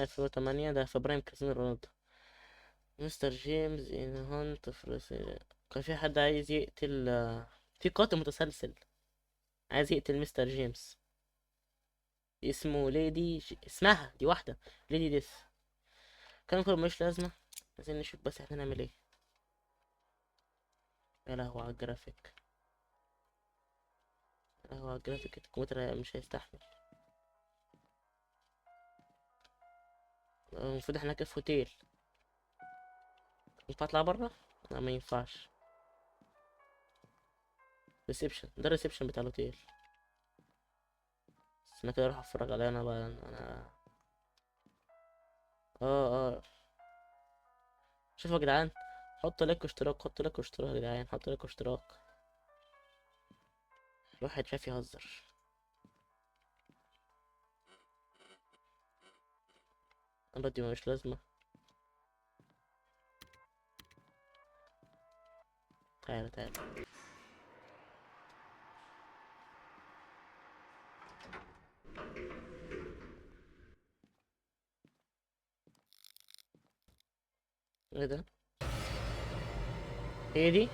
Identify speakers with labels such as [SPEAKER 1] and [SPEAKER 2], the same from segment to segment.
[SPEAKER 1] 2008 ده في برايم كريستيانو رونالدو. مستر جيمس ان هانت كان في حد عايز يقتل في قاتل متسلسل عايز يقتل مستر جيمس، اسمه اسمها دي واحدة ليدي ديث. كان كله مش لازمة. عايزين نشوف بس احنا نعمل ايه. يا لهوي على الجرافيك، يا لهوي على الجرافيك، الكمبيوتر مش هيستحمل. المفروض احنا كده في اوتيل. ينفع اطلع برا؟ لا ما ينفعش. ريسبشن، ده الريسبشن بتاع الاوتيل. بس انا كده اروح اتفرج عليه انا بقى انا. اه. شوفوا يا جدعان، حطوا لايك واشتراك، حطوا لايك واشتراك يا جدعان، حطوا لايك واشتراك. الواحد شايف يهزر. انا دي مش لازمة. تعالى تعالى. ايه ده؟ هي دي؟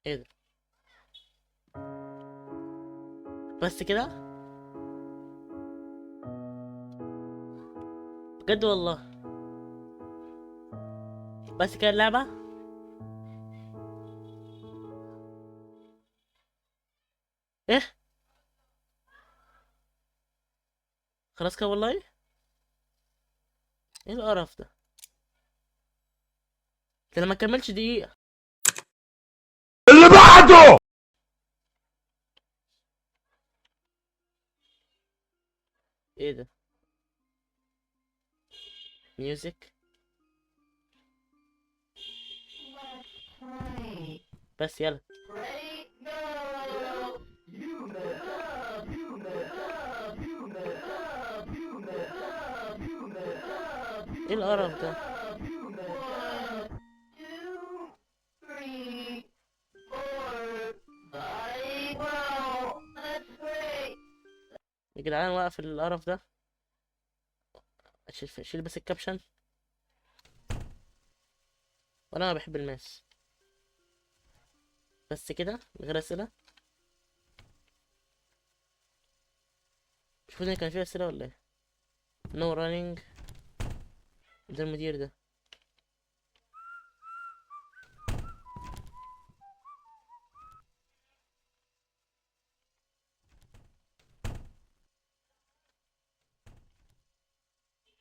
[SPEAKER 1] ايه ده؟ بس كده؟ بجد والله؟ بس كده اللعبة؟ ايه؟ خلاص كده والله؟ ايه القرف ده؟ ده انا ما كملش دقيقة.
[SPEAKER 2] اللي بعده.
[SPEAKER 1] ايه ده؟ ميوزك. بس يلا. ايه القرف ده؟ يا جدعان وقف القرف ده. شيل بس الكابشن. وانا ما بحب الماس. بس كده من غير اسئله. مش فاكر كان فيه اسئله ولا ايه؟ نو رانينج. ده المدير ده.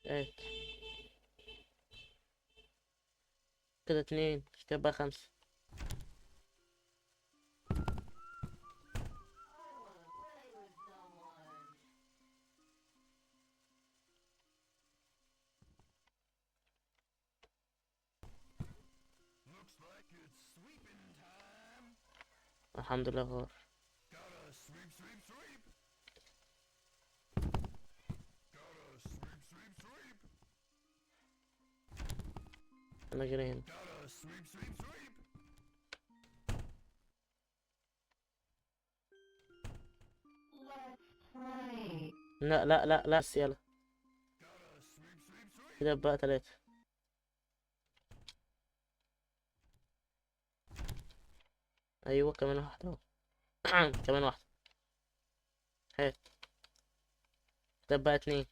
[SPEAKER 1] ايه كده 2 كده بقى 5. الحمد لله غار. انا جري هنا. لا لا لا لا بس يلا. كده بقى 3. ايوه كمان واحده اهو. كمان واحده. هات. ده بقى 2.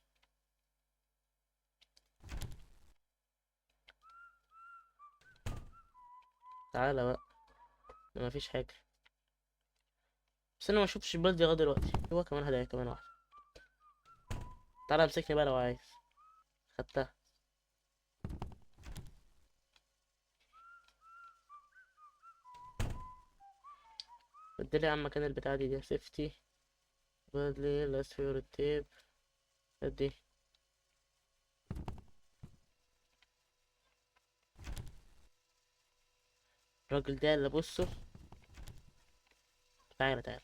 [SPEAKER 1] تعالى بقى. ده مفيش حاجه. بس انا ما شفتش البلد لغايه دلوقتي. ايوه كمان هدايا كمان واحده. تعالى امسكني بقى لو عايز. خدتها. بدلي يا عم مكان البتاعه دي سيفتي. بدلي لاست فيورت تيب. دي الراجل ده اللي بصه. تعالى تعالى.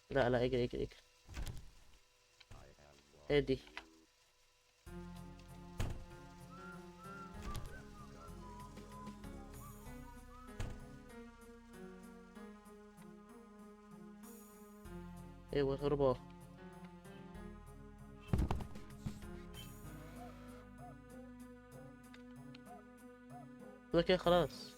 [SPEAKER 1] لا لا اجري اجري اجري. ايه دي؟ ايوه هربا. كده كده خلاص.